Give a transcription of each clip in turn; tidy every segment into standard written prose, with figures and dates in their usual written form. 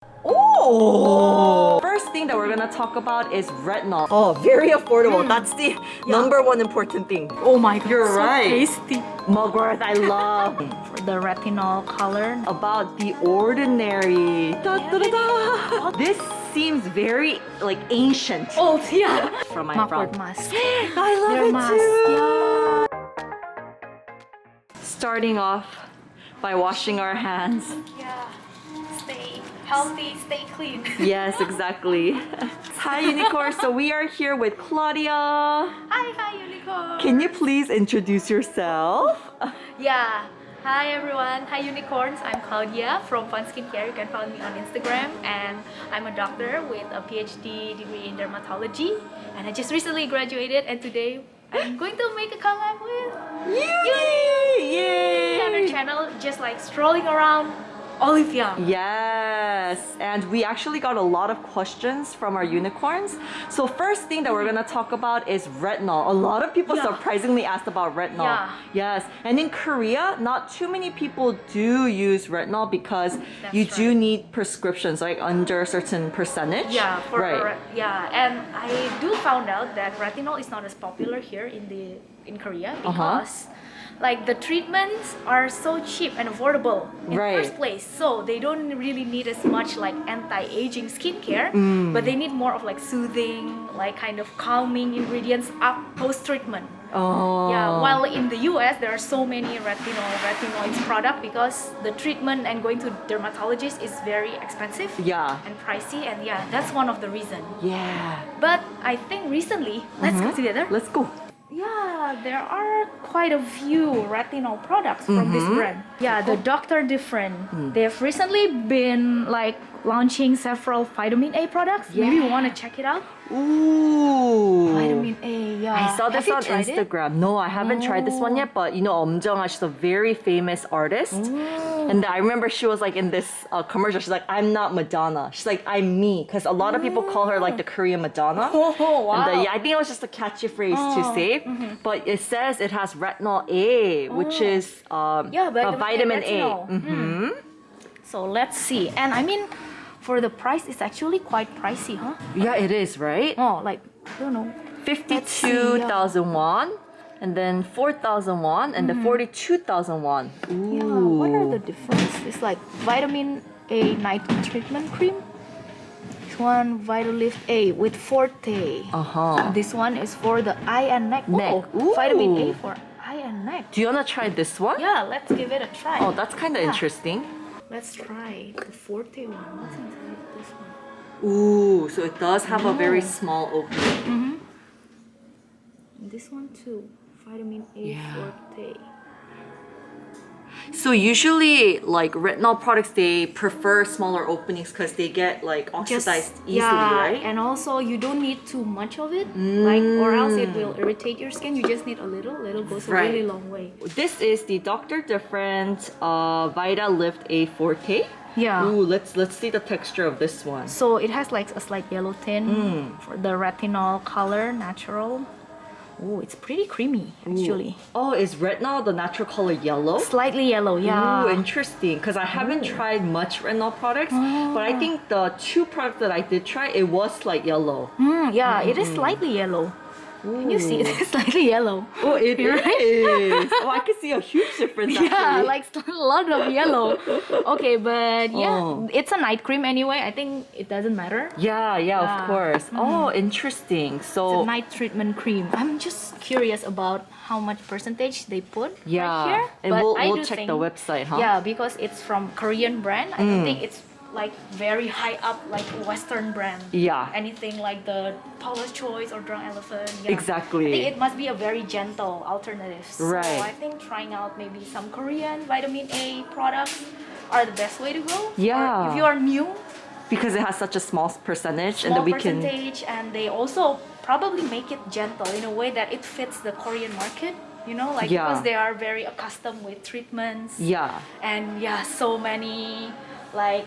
Oh! First thing that we're gonna talk about is retinol. Oh, very affordable. That's the number one important thing. Oh my god, You're so right. tasty. Mugwort, I love. For the retinol color. About the ordinary. Da, da, da, da. This seems very like ancient. Oh yeah. From my Mugwort brow. mask. I love Their it mask, too. yeah. Starting off by washing our hands. Yeah. Stay healthy, stay clean. Yes, exactly. Hi, Unicorn. So we are here with Claudia. Hi, unicorn. Can you please introduce yourself? Yeah. Hi everyone. Hi unicorns. I'm Claudia from Fun Skincare. You can find me on Instagram, and I'm a doctor with a PhD degree in dermatology. And I just recently graduated, and today I'm going to make a collab with Yay! on our channel, just like strolling around Olivia. Yes, and we actually got a lot of questions from our unicorns. So first thing that we're gonna talk about is retinol. A lot of people surprisingly asked about retinol. Yeah. Yes, and in Korea, not too many people do use retinol because you do right. need prescriptions, like under a certain percentage. Yeah, right. and I do found out that retinol is not as popular here in Korea because like the treatments are so cheap and affordable in Right. first place, so they don't really need as much like anti-aging skincare, but they need more of like soothing, like kind of calming ingredients up post-treatment. Oh. Yeah, while in the US there are so many retinoids product because the treatment and going to dermatologist is very expensive Yeah. and pricey, and yeah, that's one of the reasons. Yeah. But I think recently, let's go together. Let's go. Yeah, there are quite a few retinol products from this brand. Yeah, the Dr. Different. They've recently been like launching several vitamin A products. Maybe you want to check it out. Ooh. Vitamin A, yeah. I saw this Have you on tried it? Instagram. No, I haven't tried this one yet, but you know, Jeong, she's a very famous artist. And I remember she was like in this commercial, she's like, I'm not Madonna. She's like, I'm me. Because a lot of people call her like the Korean Madonna. Oh, wow. And yeah, I think it was just a catchy phrase to say. But it says it has retinol A, which is Yeah, vitamin A. retinol. So let's see. And I mean, for the price, it's actually quite pricey, huh? Yeah, it is, right? Oh, like, I don't know. 52,000 won, and then 4,000 won, and then 42,000 won. Ooh. Yeah, what are the difference? It's like vitamin A night treatment cream. This one Vitalift-A with Forte. This one is for the eye and neck. Neck. Oh, vitamin A Ooh. for eye and neck. Do you wanna try this one? Yeah, let's give it a try. Oh, that's kind of interesting. Let's try the Forte one. What's inside this one? Ooh, so it does have a very small opening. And this one too. Vitamin A Forte. So usually, like retinol products, they prefer smaller openings because they get like oxidized easily, right? And also you don't need too much of it, like, or else it will irritate your skin. You just need a little. Little goes a really long way. This is the Dr. Different Vitalift-A Forte. Yeah. Ooh, let's see the texture of this one. So it has like a slight yellow tint for the retinol color, natural. Oh, it's pretty creamy actually. Oh, is retinol the natural color yellow? Slightly yellow, yeah. Ooh, interesting. Because I haven't tried much retinol products, but I think the two products that I did try, it was like yellow. Yeah, it is slightly yellow. Can you see it? It's slightly yellow. Oh, it is. Oh, I can see a huge difference actually. Yeah, like a lot of yellow. Okay, but yeah, it's a night cream anyway. I think it doesn't matter. Yeah, of course. Oh, interesting. It's So a night treatment cream. I'm just curious about how much percentage they put yeah, right here. and But I we'll do check think, the website, huh? Yeah, because it's from Korean brand. I don't think it's like very high up like Western brand. Yeah. Anything like the Paula's Choice or Drunk Elephant. Yeah. Exactly. I think it must be a very gentle alternative. Right. So I think trying out maybe some Korean vitamin A products are the best way to go. Yeah. Or if you are new, Because it has such a small percentage, and small then we can. percentage, and they also probably make it gentle in a way that it fits the Korean market. You know, like Yeah. because they are very accustomed with treatments. Yeah. And yeah, so many like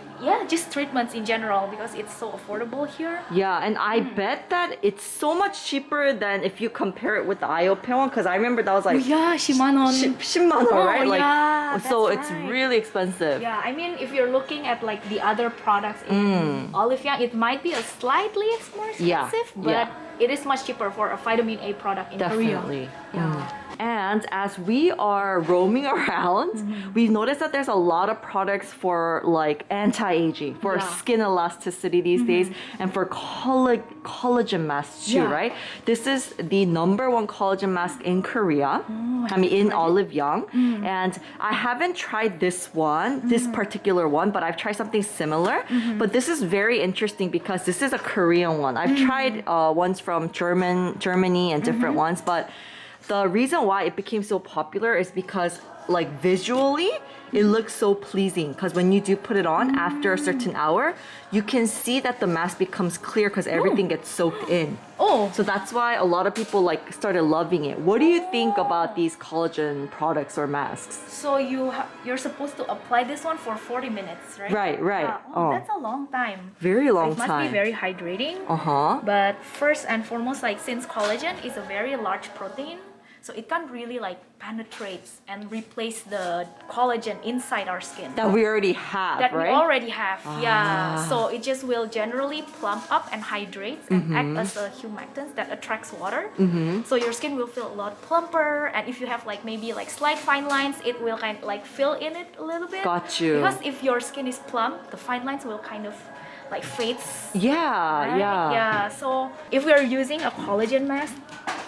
just treatments in general because it's so affordable here. Yeah, and I bet that it's so much cheaper than if you compare it with the IOPA one, because I remember that was like Shimano. 10만 원, right? Like, yeah, so that's it's right. really expensive. Yeah, I mean, if you're looking at like the other products in Olive Young, it might be a slightly more expensive, but it is much cheaper for a vitamin A product in Definitely. Korea. Yeah. And as we are roaming around, we've noticed that there's a lot of products for like anti-aging, for skin elasticity these days, and for collagen masks too, right? This is the #1 collagen mask in Korea. I mean, in Olive Young. And I haven't tried this one, this particular one, but I've tried something similar. But this is very interesting because this is a Korean one. I've tried ones from Germany and different ones, but the reason why it became so popular is because like visually it looks so pleasing, because when you do put it on after a certain hour, you can see that the mask becomes clear because everything gets soaked in. So that's why a lot of people like started loving it. What do you think about these collagen products or masks? So you're supposed to apply this one for 40 minutes, right? Right. That's a long time. Very long It must time. be very hydrating. Uh-huh. But first and foremost, like since collagen is a very large protein, so it can't really like penetrate and replace the collagen inside our skin. That we already have, That right? we already have, So it just will generally plump up and hydrate and act as a humectant that attracts water. So your skin will feel a lot plumper, and if you have like maybe like slight fine lines, it will kind of like fill in it a little bit. Got you. Because if your skin is plump, the fine lines will kind of like fades. Yeah, Yeah. So if we are using a collagen mask,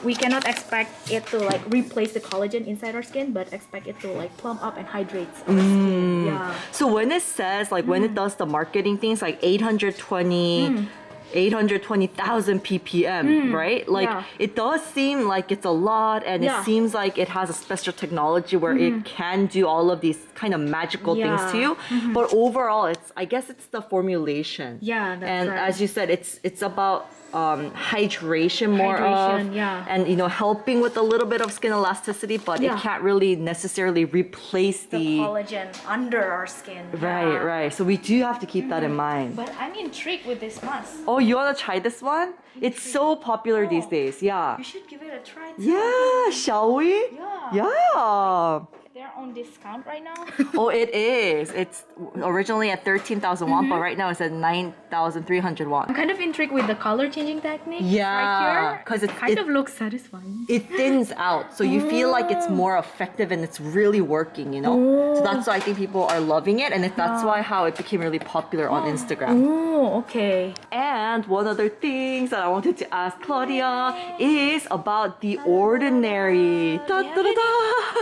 we cannot expect it to like replace the collagen inside our skin, but expect it to like plump up and hydrate our skin. Yeah. So when it says, like when it does the marketing things, like 820,000 ppm, right? Like it does seem like it's a lot, and it seems like it has a special technology where it can do all of these kind of magical things to you. But overall, I guess it's the formulation. Yeah, that's and right. as you said, it's about hydration more of, and helping with a little bit of skin elasticity, but it can't really necessarily replace the collagen under our skin. Right. So we do have to keep that in mind. But I'm intrigued with this mask. Oh, you want to try this one? It's so popular these days. Yeah. You should give it a try too. Yeah, shall we? Yeah. They're on discount right now. Oh, it is. It's originally at 13,000 won, but right now it's at 9,300 won. I'm kind of intrigued with the color changing technique. Yeah, right here. because it kind of looks satisfying. It thins out, so you feel like it's more effective and it's really working, So that's why I think people are loving it, and that's why how it became really popular on Instagram. Oh, okay. And one other thing that I wanted to ask Claudia is about The Ordinary. Da, da, da, da.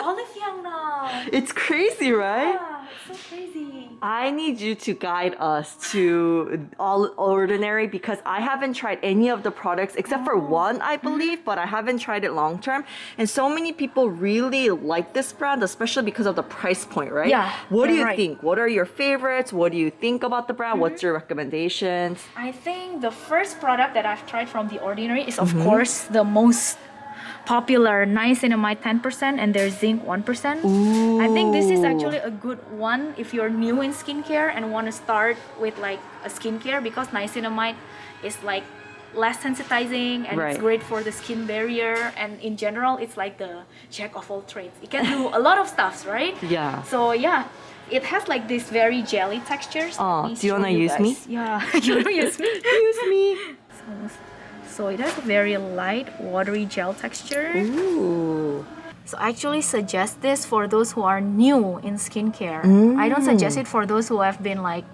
Olive Young now. It's crazy, right? Yeah, it's so crazy. I need you to guide us to Ordinary because I haven't tried any of the products except for one, I believe, but I haven't tried it long term. And so many people really like this brand, especially because of the price point, right? Yeah. What do you think? What are your favorites? What do you think about the brand? What's your recommendations? I think the first product that I've tried from The Ordinary is, of course, the most popular niacinamide 10% and their zinc 1%. Ooh. I think this is actually a good one if you're new in skincare and want to start with like a skincare, because niacinamide is like less sensitizing and it's great for the skin barrier, and in general it's like the jack of all trades. It can do a lot of stuffs, right? Yeah. So yeah, it has like this very jelly textures. Do you want to use me? Yeah. You want to use me? Use me. So it has a very light, watery gel texture. Ooh. So I actually suggest this for those who are new in skincare. I don't suggest it for those who have been like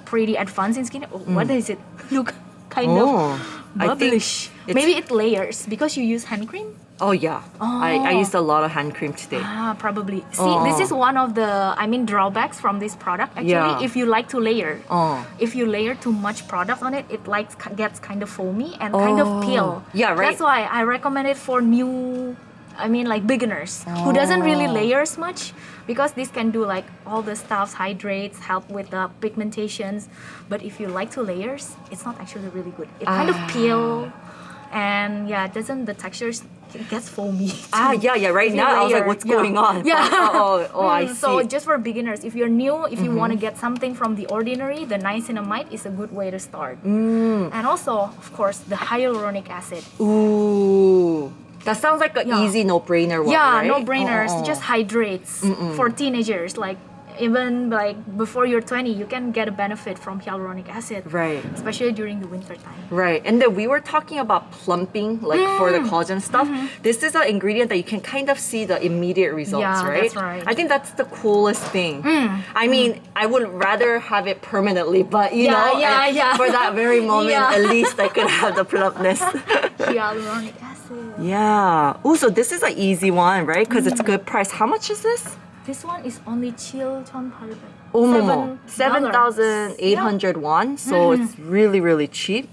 pretty advanced in skincare. What does it look kind of bubblish? Maybe it layers because you use hand cream. Oh yeah, I used a lot of hand cream today. Probably. See, this is one of the drawbacks from this product. Actually, if you like to layer, if you layer too much product on it, it gets kind of foamy and kind of peel. Yeah, right. That's why I recommend it for new, beginners who doesn't really layer as much, because this can do like all the stuff, hydrates, help with the pigmentations. But if you like to layers, it's not actually really good. It kind of peel. And yeah, the texture is it gets foamy. Yeah. Right now, I was like, what's going on? Yeah. I see. So just for beginners, if you're new, if you want to get something from the ordinary, the niacinamide is a good way to start. And also, of course, the hyaluronic acid. Ooh. That sounds like an easy no-brainer one, right? No-brainers. Just hydrates for teenagers. Like even like before you're 20, you can get a benefit from hyaluronic acid. Right. Especially during the winter time. Right. And then we were talking about plumping, like for the collagen stuff. This is an ingredient that you can kind of see the immediate results, right? That's right. I think that's the coolest thing. I mean, I would rather have it permanently, but you know, for that very moment, at least I could have the plumpness. Hyaluronic acid. Yeah. Oh, so this is an easy one, right? Because it's good price. How much is this? This one is only 7,800. Oh, 7,800 won. So it's really, really cheap.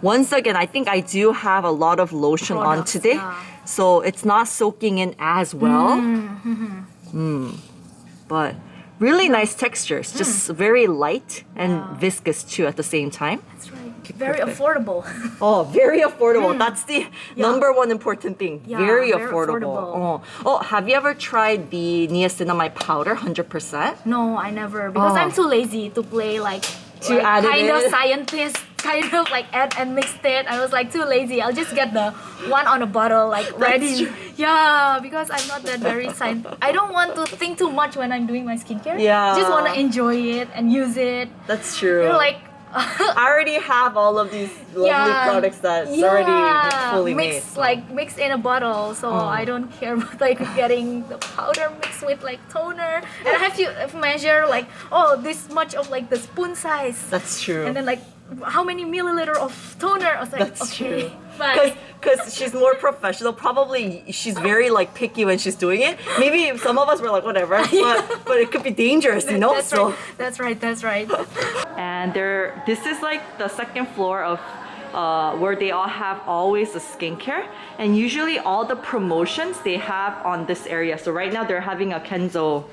Once again, I think I do have a lot of lotion on today. So it's not soaking in as well. But really nice textures. Just very light and viscous too at the same time. That's right. Very affordable. Oh, very affordable. That's the number one important thing. Very affordable. Oh, have you ever tried the niacinamide powder 100%? No, I never. Because I'm too lazy to play like add it kind in? of scientist, kind of like add and mix it. I was like too lazy. I'll just get the one on a bottle like ready. Yeah, because I'm not that very scientific. I don't want to think too much when I'm doing my skincare. Yeah. Just want to enjoy it and use it. That's true. You're like I already have all of these lovely products that's already fully made. Like mixed in a bottle, so I don't care about like getting the powder mixed with like toner. And I have to measure like, oh, this much of like the spoon size. That's true. And then like how many milliliter of toner? I was like, That's okay. true. But Because she's more professional. Probably she's very like picky when she's doing it. Maybe some of us were like whatever, but it could be dangerous, you know. That's right. And this is like the second floor of where they all have always a skincare, and usually all the promotions they have on this area. So right now they're having a Kenzo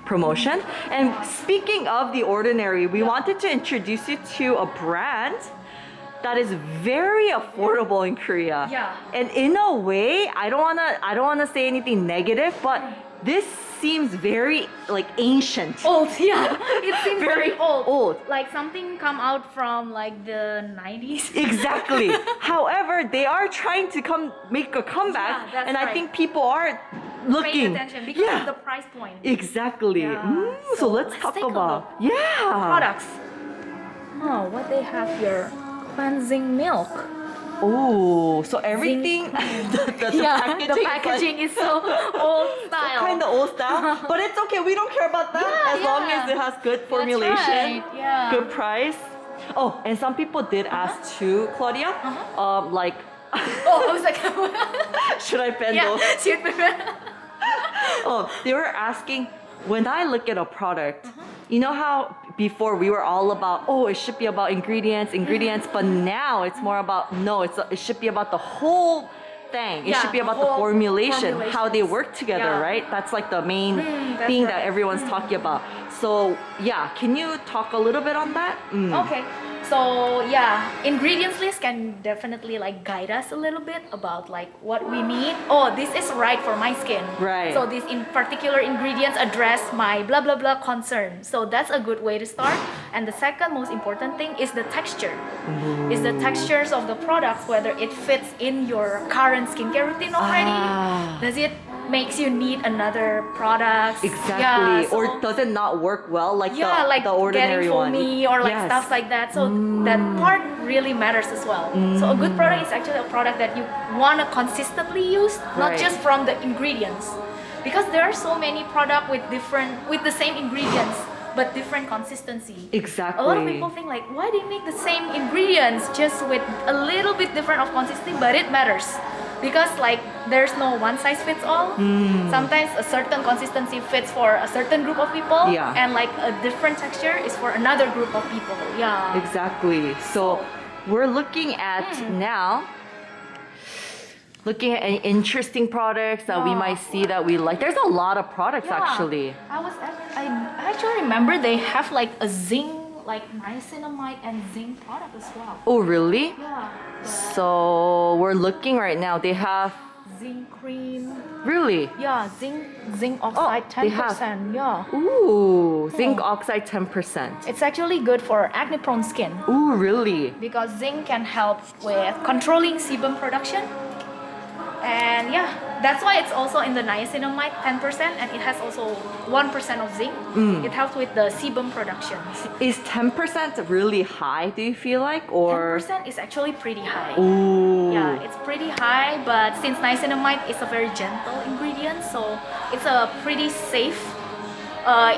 promotion. And speaking of the ordinary, we wanted to introduce you to a brand that is very affordable in Korea. Yeah. And in a way, I don't wanna say anything negative, but this seems very like ancient. Old, yeah. It seems very old. Like something come out from like the 90s. Exactly. However, they are trying to make a comeback, Yeah, and I think people are looking. Paying attention because of the price point. Exactly. Yeah. So let's talk take a about look. products. Oh, what they have here? Cleansing milk. Oh, so everything, the packaging is so old style. Kind of old style, but it's okay. We don't care about that as long as it has good formulation, right. Yeah. good price. Oh, and some people did ask too, Claudia, like. Oh, I was like, should I bend yeah, over? should be. Oh, they were asking, when I look at a product, you know how before we were all about, oh, it should be about ingredients, but now it's more about, no, it should be about the whole thing. It should be about the formulation, how they work together, right? That's like the main thing that everyone's talking about. So yeah, can you talk a little bit on that? Okay. So yeah, ingredients list can definitely like guide us a little bit about like what we need. Oh, this is right for my skin. Right. So these in particular ingredients address my blah blah blah concern. So that's a good way to start. And the second most important thing is the texture. Is the textures of the products, whether it fits in your current skincare routine already. Does it makes you need another product? Exactly. Yeah, so, or does it not work well like like the ordinary getting one? foamy or like stuff like that. So that part really matters as well. So a good product is actually a product that you want to consistently use, not just from the ingredients. Because there are so many products with the same ingredients but different consistency. Exactly. A lot of people think like, why they make the same ingredients just with a little bit different of consistency, but it matters. Because like there's no one size fits all. Sometimes a certain consistency fits for a certain group of people, and like a different texture is for another group of people. Yeah. Exactly. So we're looking at now. Looking at any interesting products that we might see that we like. There's a lot of products actually. I actually remember they have like a zinc, like niacinamide and zinc product as well. Oh really? Yeah. So we're looking right now. They have zinc cream. Really? Yeah, zinc oxide they have. 10%. Yeah. Ooh, zinc oxide 10%. It's actually good for acne prone skin Ooh, really? because zinc can help with controlling sebum production. And yeah, that's why it's also in the niacinamide 10%, and it has also 1% of zinc. It helps with the sebum production. Is 10% really high, do you feel like? Or 10% is actually pretty high. Ooh. Yeah, it's pretty high, but since niacinamide is a very gentle ingredient, so it's a pretty safe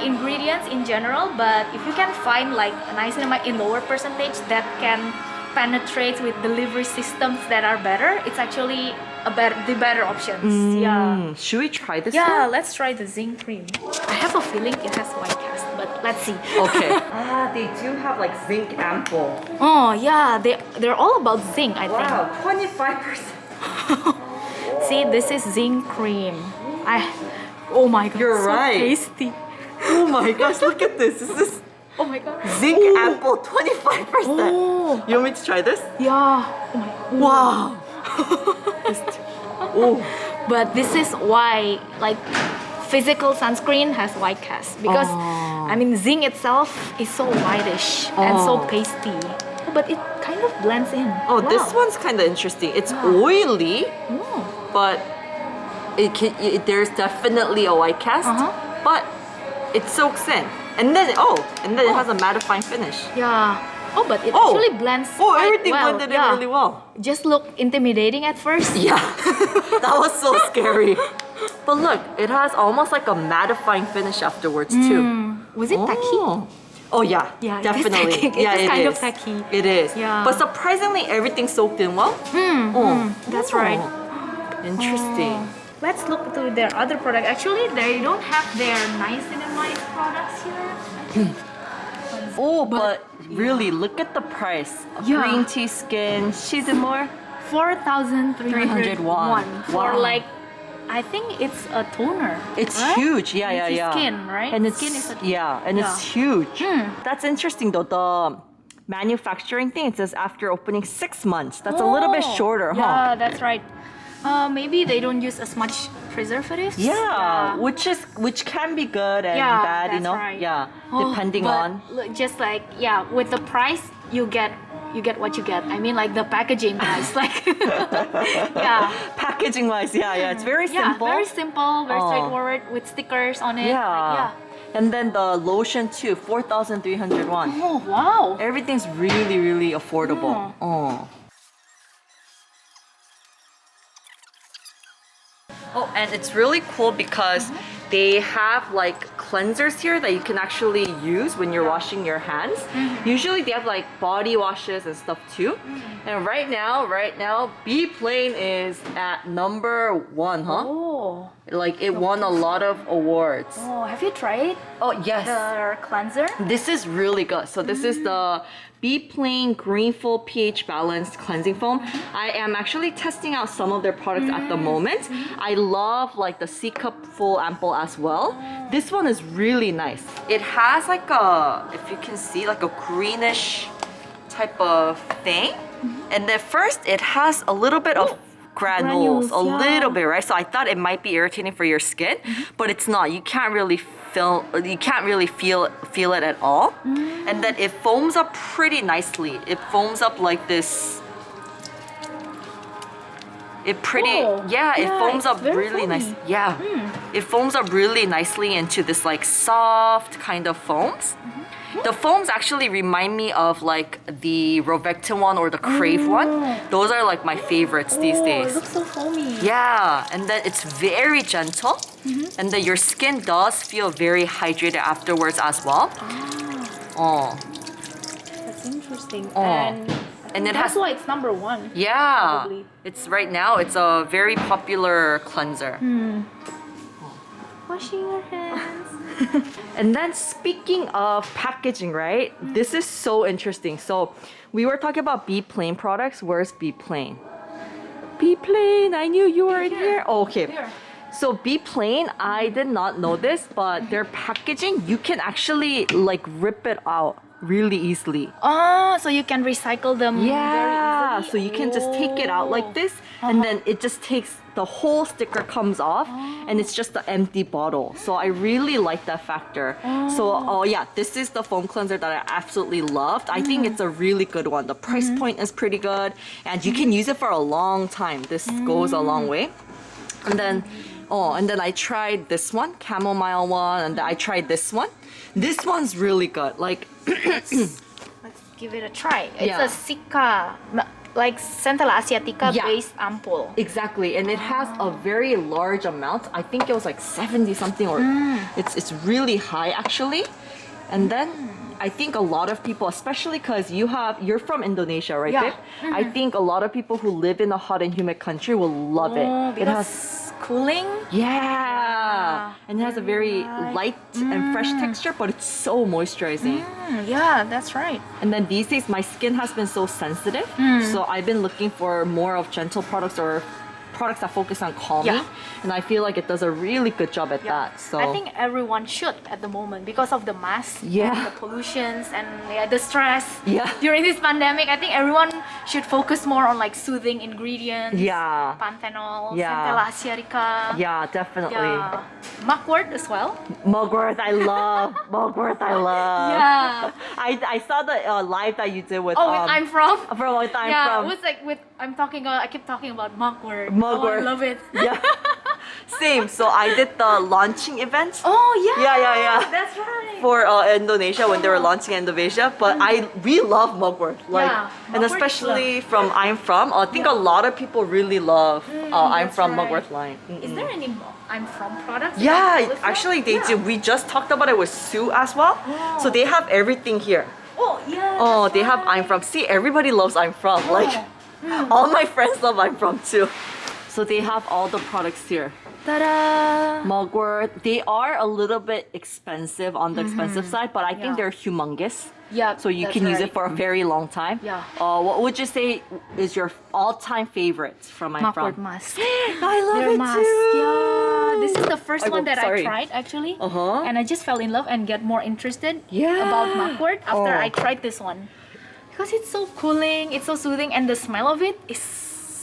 ingredients in general. But if you can find like niacinamide in lower percentage that can penetrate with delivery systems that are better, it's actually the better options. Yeah. Should we try this Yeah, one? let's try the zinc cream. I have a feeling it has white cast, but let's see. Okay. They do have like zinc ampoule. Oh yeah, they're all about zinc, I think. Wow, 25%. See, this is zinc cream. Oh my god, You're so right. tasty. Oh my gosh, look at this. This is Oh my god. zinc ampoule 25%. Oh, You want me to try this? yeah. Oh my. Wow. Oh. But this is why like physical sunscreen has white cast because I mean zinc itself is so whitish and so pasty. But it kind of blends in. Oh, Wow. this one's kind of interesting. It's oily, Oh. but there's definitely a white cast, but it soaks in. And then it has a mattifying finish. Yeah. Oh, but it actually blends quite everything well. blended in really well. Just look intimidating at first. Yeah, that was so scary. But look, it has almost like a mattifying finish afterwards too. Was it tacky? Oh yeah, Yeah, definitely. it is tacky. Yeah, It is it kind is. of tacky. It is. Yeah. But surprisingly, everything soaked in well. That's right. Interesting. Let's look to their other product. Actually, they don't have their niacinamide products here. Oh, but really, look at the price. Yeah. Green tea skin, SIDMOOL. 4,300 won. for Wow. like, I think it's a toner. It's right? huge. Yeah, It's yeah. skin, right? And it's Skin is a- it's huge. That's interesting though. The manufacturing thing, it says after opening 6 months. That's a little bit shorter, huh? Yeah, that's right. Maybe they don't use as much preservatives. Yeah, which can be good and Yeah, bad, you that's know. right. Yeah, Oh, depending but on. look, just like with the price you get what you get. I mean like the packaging price, like yeah. Packaging wise, yeah, it's very Yeah, simple. very simple, very straightforward with stickers on it. Yeah. Like, And then the lotion too, 4,300 won. Oh wow. Everything's really, really affordable. Oh. Oh, and it's really cool because they have like cleansers here that you can actually use when you're washing your hands. Usually they have like body washes and stuff too. And right now, BEPLAIN is at #1, huh? Oh. Like it won a lot of awards. Oh, have you tried Oh, yes. their cleanser? This is really good. So this is the BEPLAIN Greenful pH Balanced Cleansing Foam. I am actually testing out some of their products at the moment. I love like the C-cup full ampoule as well. This one is really nice. It has like a, if you can see, like a greenish type of thing. And then first it has a little bit of granules, a little bit, right? So I thought it might be irritating for your skin, but it's not. You can't really feel it at all. And then it foams up pretty nicely. It foams up like this. It foams up really nice. Yeah. It foams up really nicely into this like soft kind of foams. The foams actually remind me of like the Robectin one or the Crave one. Those are like my favorites these days. It looks so foamy. Yeah, and then it's very gentle, and then your skin does feel very hydrated afterwards as well. Oh, That's interesting. and it That's has, why it's #1. yeah, Probably. it's right now. It's a very popular cleanser. Washing your hands. And then speaking of packaging, right? This is so interesting. So we were talking about BEPLAIN products. Where's BEPLAIN? BEPLAIN, I knew you were in here. Oh, okay. Here. So BEPLAIN, I did not know this, but their packaging, you can actually like rip it out really easily. Oh, so you can recycle them very Yeah, Yeah, so you can just take it out like this, and then it just takes, the whole sticker comes off, and it's just an empty bottle. So I really like that factor. So, oh yeah, this is the foam cleanser that I absolutely loved. I think it's a really good one. The price point is pretty good, and you can use it for a long time. This goes a long way. And then, and then I tried this one, chamomile one, and I tried this one. This one's really good. Like, Let's give it a try. It's Yeah. a Sika, like Centella Asiatica based ampoule. exactly, and it has a very large amount. I think it was like 70 something, or it's really high actually. And then I think a lot of people, especially because you're from Indonesia, right? Yeah. Babe? I think a lot of people who live in a hot and humid country will love it. It has Because cooling. and it has a very light and fresh texture, but it's so moisturizing. Yeah, that's right. And then these days, my skin has been so sensitive, so I've been looking for more of gentle products or products that focus on calming. Yeah. And I feel like it does a really good job at that. So I think everyone should at the moment because of the mask, Yeah. and the pollutions, and the stress. Yeah. During this pandemic, I think everyone should focus more on like soothing ingredients. Yeah. Panthenol, Yeah. Centella Asiatica. yeah, definitely. Yeah. Mugwort as well. Mugwort, I love. Mugwort, I love. Yeah. I saw the live that you did with Oh, with I'm from. from what I'm Yeah, from. it was like with I keep talking about mugwort. Mugwort. Oh, I love it. Yeah. Same. So I did the launching event. Oh yeah. Yeah. That's right. For Indonesia when they were launching in Indonesia, but we love mugwort, like, Yeah, and mugwort especially from I'm From. I think a lot of people really love I'm that's From right. mugwort line. Is there any I'm from products? Yeah, available? actually they Yeah. do. We just talked about it with SOOO as well. So they have everything here. Oh yeah. Oh, that's they have right. I'm From. See, everybody loves I'm From. Like, all my friends love I'm From too. So they have all the products here. Ta-da! Mugwort, they are a little bit expensive on the expensive side, but I think Yeah. they're humongous. Yeah, So you that's can use it right. for a very long time. Yeah. What would you say is your all-time favorite from I'm Mugwort From? mask. I love Their it mask. too. Yeah, this is the first one that sorry. I tried actually. Uh-huh. And I just fell in love and get more interested Yeah. about mugwort after Oh. I tried this one. Because it's so cooling, it's so soothing, and the smell of it is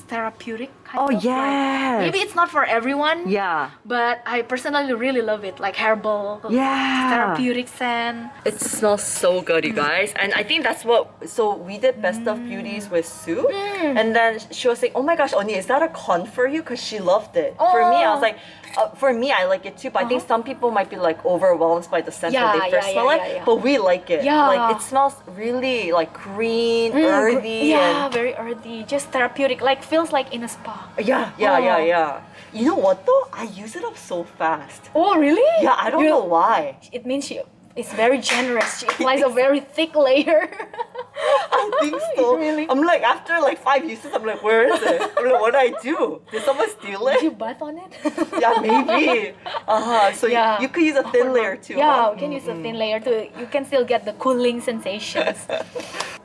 therapeutic. Kind Oh, of, like, yes. maybe it's not for everyone. Yeah. But I personally really love it, like herbal, Yeah. therapeutic scent. It smells so good, you guys. And I think that's what. So we did Best of Beauties with SOOO, and then she was saying, "Oh my gosh, Oni, is that a con for you?" Because she loved it. For me, I was Oh. like, for me, I like it too. But I think some people might be like overwhelmed by the scent when Yeah, they first yeah, smell yeah, it. yeah, yeah. But we like it. Yeah. Like it smells really like green, earthy, Yeah, and very earthy, just therapeutic. Like feels like in a spa. yeah. You know what though? I use it up so fast. Oh really? Yeah, I don't You- know why. It means she is very generous. She applies a very thick layer. I think so. Really? I'm like, after like 5 uses, I'm like, where is it? I'm like, what did I do? Did someone steal Did it? you bath on it? Yeah, maybe. So Yeah. you could use a thin layer too. Yeah, huh? we can use a thin layer too. You can still get the cooling sensations.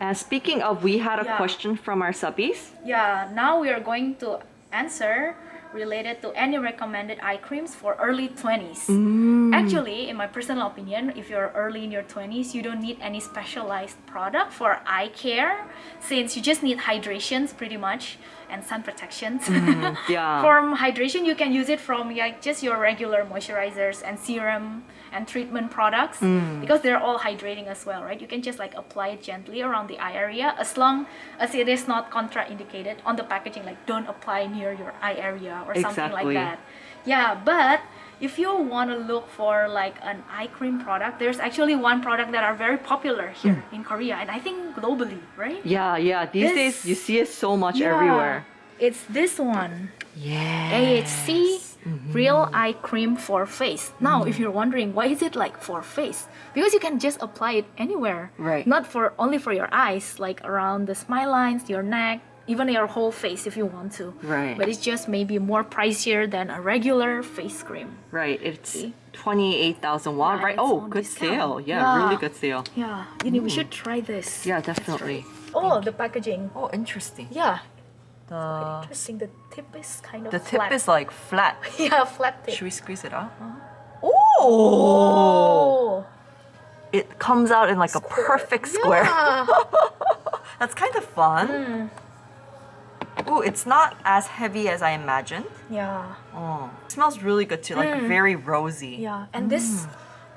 And speaking of, we had a Yeah. question from our subbies. Yeah, now we are going to answer related to any recommended eye creams for early 20s. Actually, in my personal opinion, if you're early in your 20s, you don't need any specialized product for eye care since you just need hydrations pretty much and sun protections. Yeah. For hydration, you can use it from like just your regular moisturizers and serum and treatment products because they're all hydrating as well, right? You can just like apply it gently around the eye area as long as it is not contraindicated on the packaging, like don't apply near your eye area or something like Exactly. that. Yeah, but if you want to look for like an eye cream product, there's actually one product that are very popular here in Korea and I think globally, right? Yeah. These This- days, you see it so much Yeah. everywhere. It's this one. Yeah. AHC Real Eye Cream for Face. Now, if you're wondering why is it like for face, because you can just apply it anywhere. Right. Not for only for your eyes, like around the smile lines, your neck, even your whole face if you want to. Right. But it's just maybe more pricier than a regular face cream. Right. It's See? 28,000 won, Yeah, right? it's Oh, on good discount. sale. Yeah, Yeah. really good sale. Yeah, you know, we should try this. Yeah, definitely. Oh, the packaging. Oh, interesting. Yeah. The Interesting. The tip is kind of the flat. tip is like flat. yeah, flat tip. Should we squeeze it out? Oh. Oh! It comes out in like a perfect square. Yeah. That's kind of fun. Ooh, it's not as heavy as I imagined. Yeah. Oh, it smells really good too, like very rosy. Yeah. And this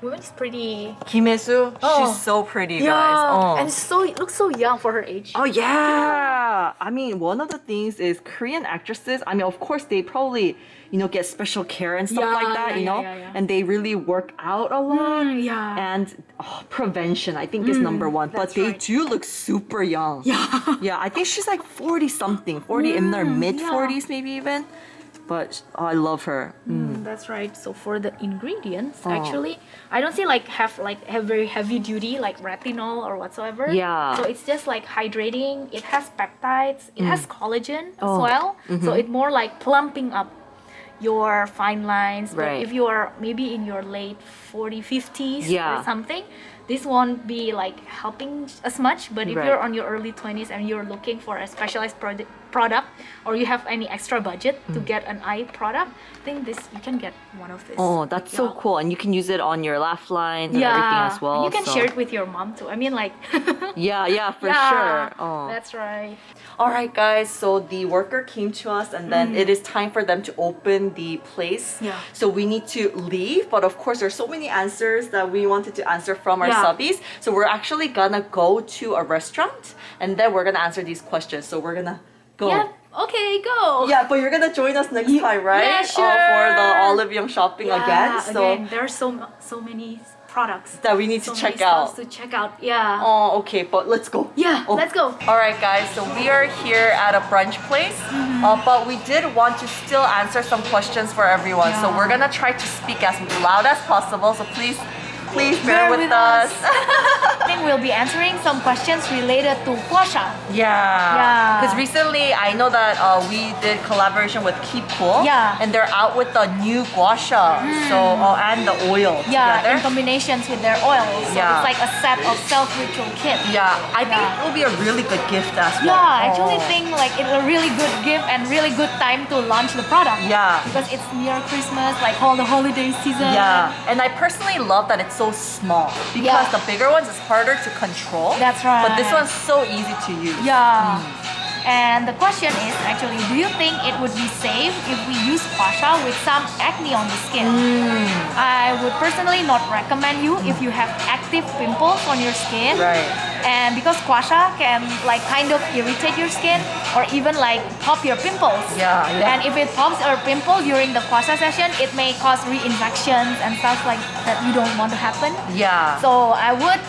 woman is pretty. Kim Hye-soo, she's so pretty, guys. Oh. And looks so young for her age. Oh yeah! I mean, one of the things is Korean actresses, I mean, of course, they probably, get special care and stuff like that, yeah. and they really work out a lot. Yeah. And prevention, I think, is number one. But that's they right. do look super young. Yeah. Yeah, I think she's like 40 something, 40 in their mid 40s, maybe even. But I love her. That's right. So for the ingredients, actually, I don't see have very heavy duty like retinol or whatsoever. Yeah. So it's just like hydrating. It has peptides. It has collagen as well. So it's more like plumping up your fine lines. But Right. if you are maybe in your late 40s, 50s Yeah. or something, this won't be like helping as much. But if Right. you're on your early 20s and you're looking for a specialized product, or you have any extra budget to get an eye product, I think you can get one of this. Oh, that's so Yeah. cool. And you can use it on your laugh lines and everything as well. And you can so- share it with your mom too. I mean, like. Yeah, for Yeah, sure. Oh. That's right. All right, guys. So the worker came to us, and then it is time for them to open the place. Yeah. So we need to leave, but of course, there's so many answers that we wanted to answer from our Yeah. subbies. So we're actually gonna go to a restaurant, and then we're gonna answer these questions. So we're gonna go. Yeah. Okay, go. Yeah, but you're gonna join us next time, right? Yeah, sure. For the Olive Young shopping Yeah, again. So again, there are so many products that we need so to check many stuffs out. to check out. Yeah. Oh, okay, but let's go. Yeah, Oh. let's go. All right, guys, so we are here at a brunch place, but we did want to still answer some questions for everyone. So Yeah. we're gonna try to speak as loud as possible. So please bear with us. I think we'll be answering some questions related to guasha. Yeah. Because recently, I know that we did collaboration with Keep Cool. Yeah. And they're out with the new guasha. So and the oil Yeah, in together. combinations with their oils. So Yeah. it's like a set of self-ritual kit. Yeah, I think Yeah. it will be a really good gift as well. Yeah, I actually Oh. think like it's a really good gift and really good time to launch the product. Yeah. Because it's near Christmas, like all the holiday season. Yeah, and I personally love that it's so small because Yeah. the bigger ones is harder to control. That's right. But this one's so easy to use. Yeah. And the question is actually, do you think it would be safe if we use guasha with some acne on the skin? I would personally not recommend you if you have active pimples on your skin. Right. And because guasha can like kind of irritate your skin or even like pop your pimples. Yeah. And if it pops or pimple during the guasha session, it may cause reinfections and stuff like that you don't want to happen. Yeah. So I would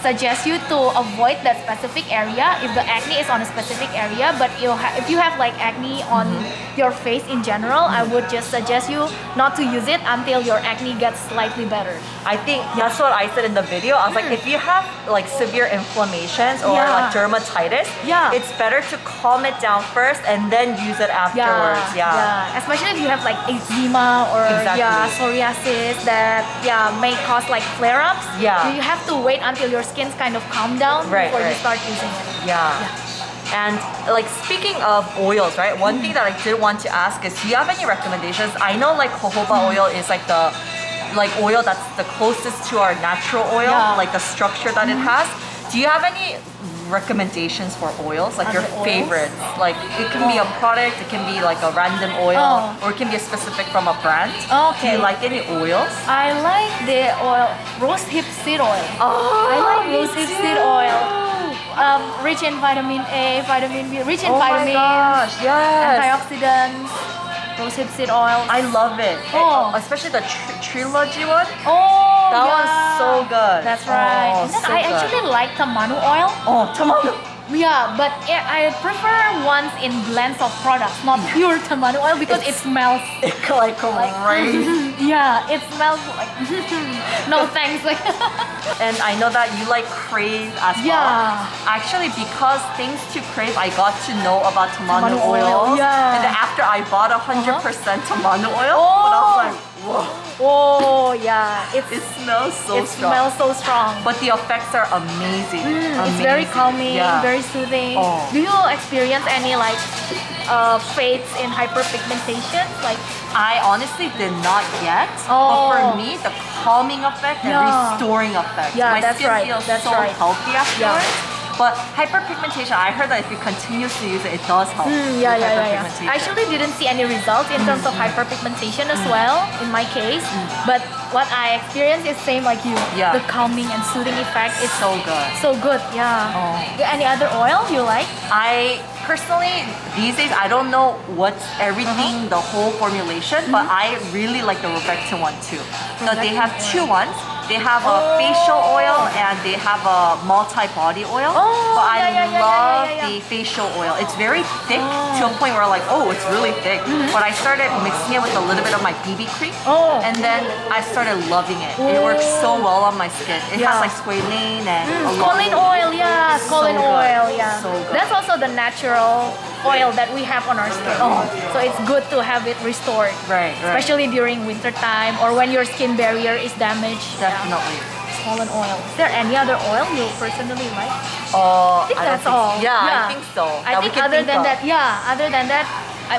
suggest you to avoid that specific area if the acne is on a specific area. But if you have like acne on your face in general, I would just suggest you not to use it until your acne gets slightly better. I think that's what I said in the video. I was like, if you have like severe inflammations or Yeah. like dermatitis, Yeah. it's better to calm it down first and then use it afterwards. Yeah. Especially if you have like eczema or Exactly. psoriasis that may cause like flare-ups. Yeah. You have to wait until your skin's kind of calm down Right, before you right. start using it. Yeah. And like speaking of oils, right? One thing that I did want to ask is, do you have any recommendations? I know like jojoba oil is like the oil that's the closest to our natural oil, Yeah. like the structure that it has. Do you have any recommendations for oils, like your Other oils? favorites? Like it can be a product, it can be like a random oil, Oh. or it can be a specific from a brand. Okay. Do you like any oils? I like the oil, rosehip seed oil. Oh, I like rosehip seed oil. Rich in vitamin A, vitamin B, rich in Oh my vitamins, gosh, yes. antioxidants. Rosehip seed oil. I love it. Oh. Especially the Trilogy one. Oh, That yeah. one's so good. That's right. Oh, And then so I good. actually like tamanu oil. Oh, tamanu. Yeah, but I prefer ones in blends of products, not pure tamanu oil because it smells. like crazy. Yeah, it smells like. No thanks. Like. And I know that you like Crave as well. Yeah. Actually, because things to Crave, I got to know about tamanu Tamanu oil, oil. yeah. And then after I bought 100% tamanu oil, Oh. but I was like, whoa, Oh yeah, it smells so it strong. smells so strong. But the effects are amazing. It's very Amazing. calming, Yeah. very soothing. Oh. Do you experience any like fades in hyperpigmentation? Like I honestly did not yet. But Oh. for me, the calming effect and Yeah. restoring effect. Yeah, My that's skin right, feels that's so right. healthy afterwards. But hyperpigmentation, I heard that if you continuously use it, it does help. Yeah, with yeah, yeah, hyperpigmentation. I actually didn't see any results in terms of hyperpigmentation as well in my case, but what I experienced is same like you. Yeah. The calming and soothing effect is so good. so good. Yeah. Any other oil you like? I personally, these days, I don't know what's everything, the whole formulation, but I really like the Robectin one too. So they have two ones. They have a facial oil and they have a multi-body oil. But I love the facial oil. It's very thick to a point where like, oh, it's really thick. But I started mixing it with a little bit of my BB cream. And then I started loving it. It works so well on my skin. It has like squalane and a lot Squalane oil, yeah. Squalane oil, yeah. So good. That's also the natural oil that we have on our skin. So it's good to have it restored. Right. Especially during winter time or when your skin barrier is damaged. Definitely. Squalane oil. Is there any other oil you personally like? I think that's all. Yeah, I think so. I think other than that,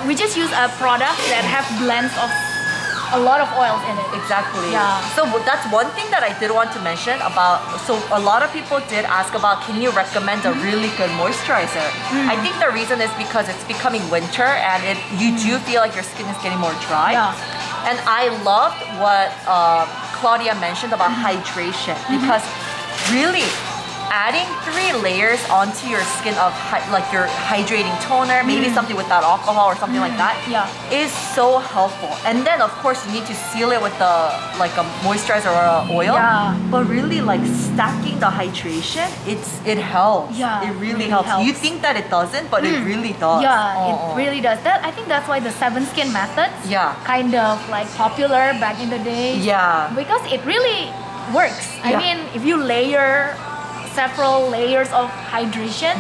we just use a product that have blends of a lot of oils in it. Exactly. Yeah. So that's one thing that I did want to mention about, so a lot of people did ask about, can you recommend a really good moisturizer? I think the reason is because it's becoming winter and you do feel like your skin is getting more dry. Yeah. And I loved what Claudia mentioned about hydration, because really adding 3 layers onto your skin of like your hydrating toner, maybe something without alcohol or something like that, is so helpful. And then of course you need to seal it with like a moisturizer or a oil. But really like stacking the hydration, it helps. It really helps. You think that it doesn't, but it really does. It really does. I think that's why the 7 skin methods kind of like popular back in the day. Because it really works. I mean, if you layer several layers of hydration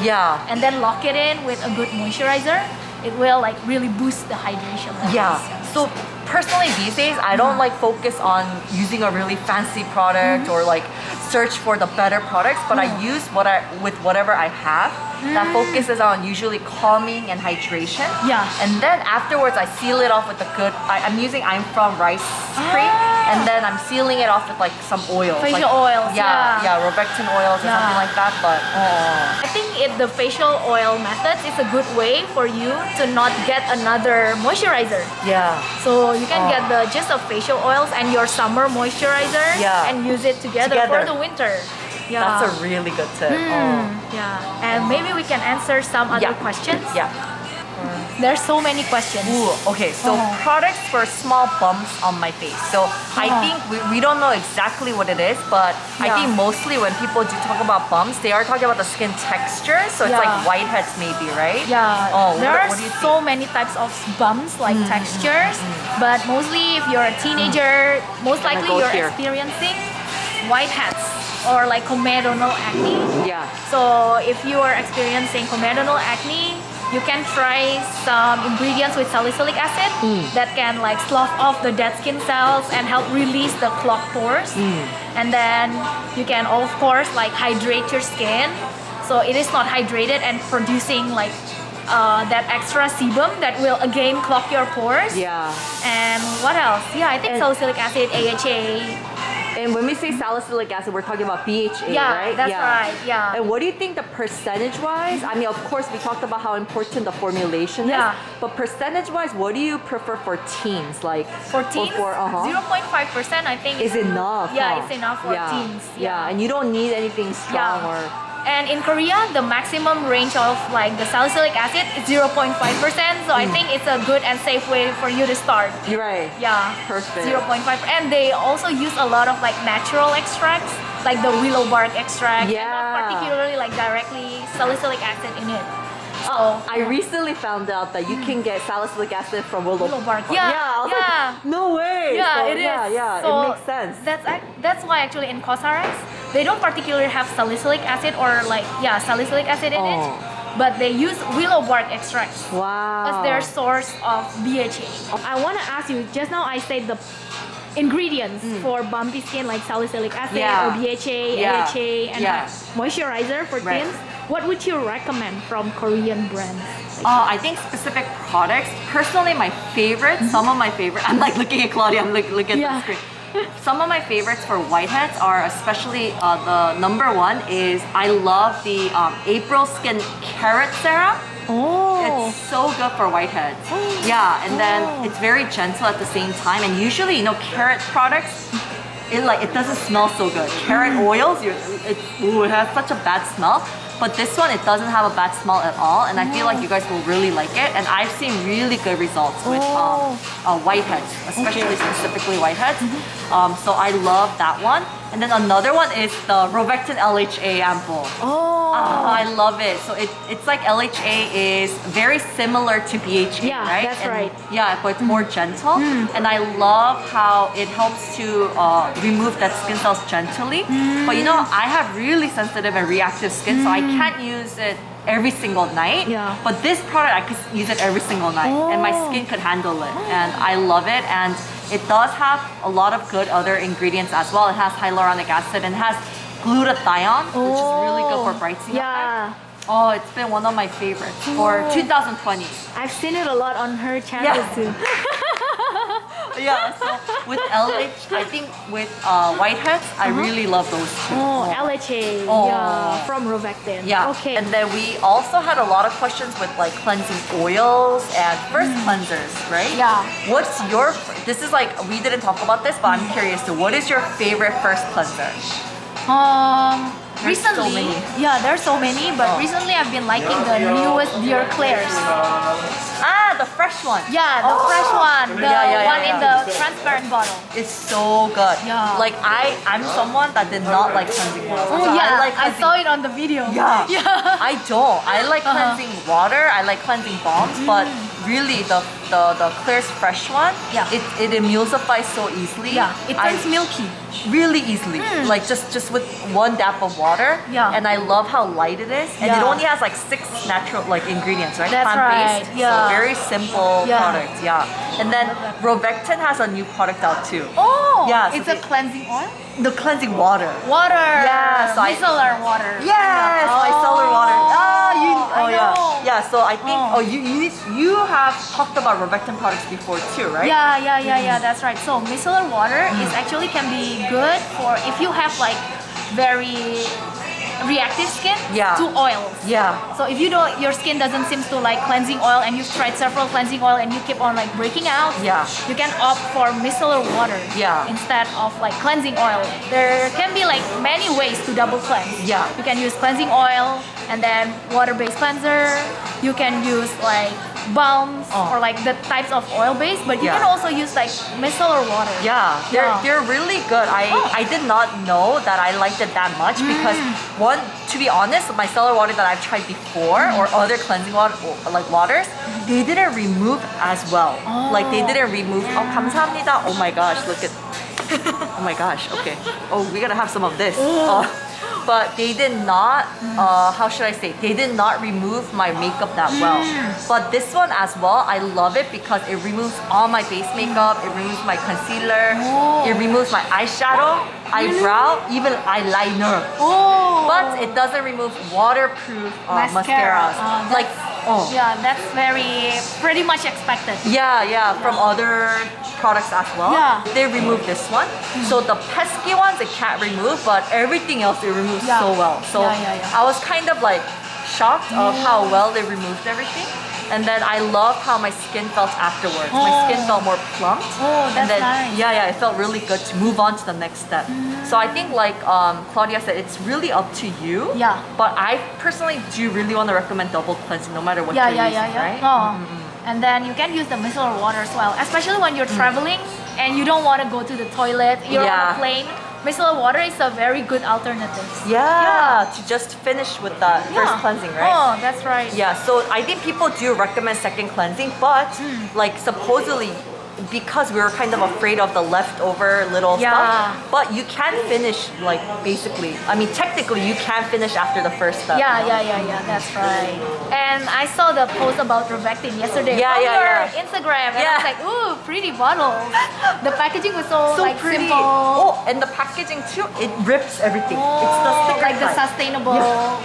and then lock it in with a good moisturizer, it will like really boost the hydration levels. So personally these days I don't like focus on using a really fancy product or like search for the better products, but I use with whatever I have that focuses on usually calming and hydration. And then afterwards I seal it off with a good, I'm using I'm from rice cream, and then I'm sealing it off with like some oils. Facial oils. Robectin oils or something like that. But I think the facial oil methods is a good way for you to not get another moisturizer. So you can get the just of facial oils and your summer moisturizer and use it together for the winter. That's a really good tip. And maybe we can answer some other questions. There's so many questions. Okay, so products for small bumps on my face. So I think we don't know exactly what it is, but I think mostly when people do talk about bumps, they are talking about the skin texture. So it's like whiteheads maybe, right? There are so many types of bumps, like textures, but mostly if you're a teenager, most likely you're experiencing whiteheads or like comedonal acne. So if you are experiencing comedonal acne, you can try some ingredients with salicylic acid that can like slough off the dead skin cells and help release the clogged pores. And then you can of course like hydrate your skin so it is not hydrated and producing like that extra sebum that will again clog your pores. And what else? I think salicylic acid, AHA. And when we say salicylic acid, we're talking about BHA, right? That's right. And what do you think the percentage-wise? I mean, of course, we talked about how important the formulation is. But percentage-wise, what do you prefer for teens? Like for teens, 0.5% I think is enough. It's enough for teens. And you don't need anything strong or. And in Korea, the maximum range of like the salicylic acid is 0.5%. So I think it's a good and safe way for you to start. You're right. Perfect. 0.5%. And they also use a lot of like natural extracts, like the willow bark extract. And not particularly like directly salicylic acid in it. I recently found out that you can get salicylic acid from willow bark. Like, no way. It is. So it makes sense. That's why actually in Cosrx, they don't particularly have salicylic acid or like salicylic acid in it, but they use willow bark extracts as their source of BHA. I want to ask you, just now I said the ingredients for bumpy skin like salicylic acid or BHA, AHA, and moisturizer for teens. What would you recommend from Korean brands? I think specific products. Personally, my favorite, some of my favorite. I'm like looking at Claudia. I'm like looking at the screen. Some of my favorites for whiteheads are especially the number one is I love the April Skin Carrot Serum. Oh. It's so good for whiteheads. Yeah, and then it's very gentle at the same time. And usually, you know, carrot products, it doesn't smell so good. Carrot oils, it has such a bad smell. But this one, it doesn't have a bad smell at all, and I feel like you guys will really like it. And I've seen really good results with whiteheads, especially specifically whiteheads. So I love that one. And then another one is the Robectin LHA ampoule. I love it. So it's like LHA is very similar to BHA, Yeah, right? that's right. Yeah, but it's more gentle. And I love how it helps to remove that skin cells gently. But you know, I have really sensitive and reactive skin, so I can't use it every single night. Yeah. But this product, I could use it every single night, and my skin could handle it. And I love it. And it does have a lot of good other ingredients as well. It has hyaluronic acid and has glutathione, which is really good for brightening effect. Oh, it's been one of my favorites for 2020. I've seen it a lot on her channel too. Yeah, so with LH, I think with whiteheads, I really love those two. LHA, yeah, from Robectin. Yeah, Okay. and then we also had a lot of questions with like cleansing oils and first cleansers, right? Yeah. What's your, this is like, we didn't talk about this, but I'm curious too. What is your favorite first cleanser? There's Recently, so many. yeah, there's so many, but recently I've been liking the newest KLAIRS. The fresh one. Yeah, the fresh one, the one in the transparent bottle. It's so good. Yeah. Like I'm someone that did not like cleansing oils. Oh So yeah, like I saw it on the video. Yeah. Yeah. I don't. I like cleansing water. I like cleansing balms, but really the KLAIRS fresh one, it emulsifies so easily. Yeah, it turns milky. Really easily. Like just with one dab of water. Yeah. And I love how light it is. And it Yeah. only has like 6 natural like ingredients, right? That's Plant-based. right. Yeah. So very simple Yeah. product. Yeah. And then Robectin has a new product out too. Oh, Yeah, so it's a cleansing oil? The cleansing water. Water. Yeah, so Micellar water. Yes, micellar water. I know. Yeah, so I think you have talked about Robectin products before too, right? Yeah, that's right. So micellar water is actually can be good for if you have like very reactive skin to oils. Yeah. So if you don't, your skin doesn't seem to like cleansing oil, and you've tried several cleansing oil and you keep on like breaking out, you can opt for micellar water instead of like cleansing oil. There can be like many ways to double cleanse. Yeah. You can use cleansing oil and then water-based cleanser. You can use like balms or like the types of oil base, but you can also use like micellar water. Yeah, they're really good. I did not know that I liked it that much because one, to be honest, micellar water that I've tried before or other cleansing water like waters, they didn't remove as well. Like they didn't remove. 감사합니다. Oh my gosh, look at. Oh my gosh. Okay. Oh, we gotta have some of this. But they did not, how should I say, they did not remove my makeup that well. But this one as well, I love it because it removes all my base makeup, it removes my concealer, it removes my eyeshadow, eyebrow, even eyeliner. But it doesn't remove waterproof mascaras. Yeah, that's pretty much expected. Yeah, from other products as well. Yeah. They remove this one. So the pesky ones it can't remove, but everything else it removes so well. So I was kind of like shocked of how well they removed everything. And then I loved how my skin felt afterwards. My skin felt more plumped. That's nice. Yeah, it felt really good to move on to the next step. So I think like Claudia said, it's really up to you. Yeah. But I personally do really want to recommend double cleansing no matter what you're using, right? And then you can use the micellar water as well, especially when you're traveling and you don't want to go to the toilet, you're on a plane. Micellar water is a very good alternative. Yeah, to just finish with the first cleansing, right? Oh, that's right. Yeah, so I think people do recommend second cleansing, but like supposedly, because we were kind of afraid of the leftover little stuff, but you can finish like basically, I mean technically you can finish after the first step. Yeah, that's right. And I saw the post about Robectin yesterday on your Instagram, and I was like, ooh, pretty bottles. The packaging was so like pretty. simple. Oh, and the packaging too, it rips everything. It's the sticker like the type. sustainable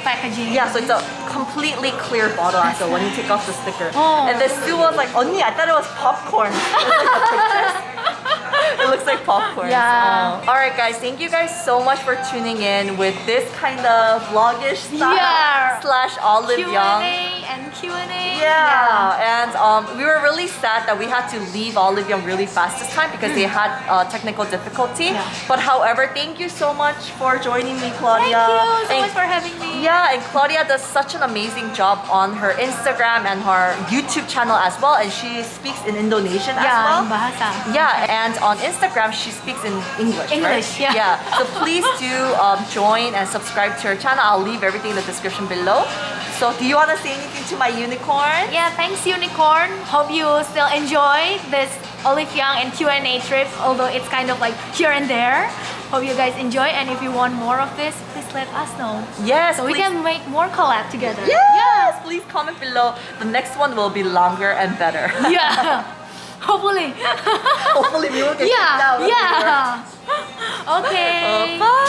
packaging. Yeah, so it's a completely clear bottle after when you take off the sticker. And then Sue was like, 언니, I thought it was popcorn. It looks like popcorn. Yeah. Alright guys, thank you guys so much for tuning in with this kind of vlogish style slash Olive Young. Q&A and Q&A. And we were really sad that we had to leave Olive Young really fast this time because they had technical difficulty. But however, thank you so much for joining me, Claudia. Thank you so much for having me. Yeah, and Claudia does such an amazing job on her Instagram and her YouTube channel as well, and she speaks in Indonesian as well. Bahasa. Yeah, and on Instagram she speaks in English. English, right? yeah. So please do join and subscribe to her channel. I'll leave everything in the description below. So do you want to say anything to my unicorn? Yeah, thanks Unicorn. Hope you still enjoy this Olive Young and Q&A trip, although it's kind of like here and there. Hope you guys enjoy, and if you want more of this, please let us know. Yes, so we can make more collab together. Yes, please comment below. The next one will be longer and better. Yeah, hopefully. Hopefully we will get kicked out. Yeah. Okay. Bye.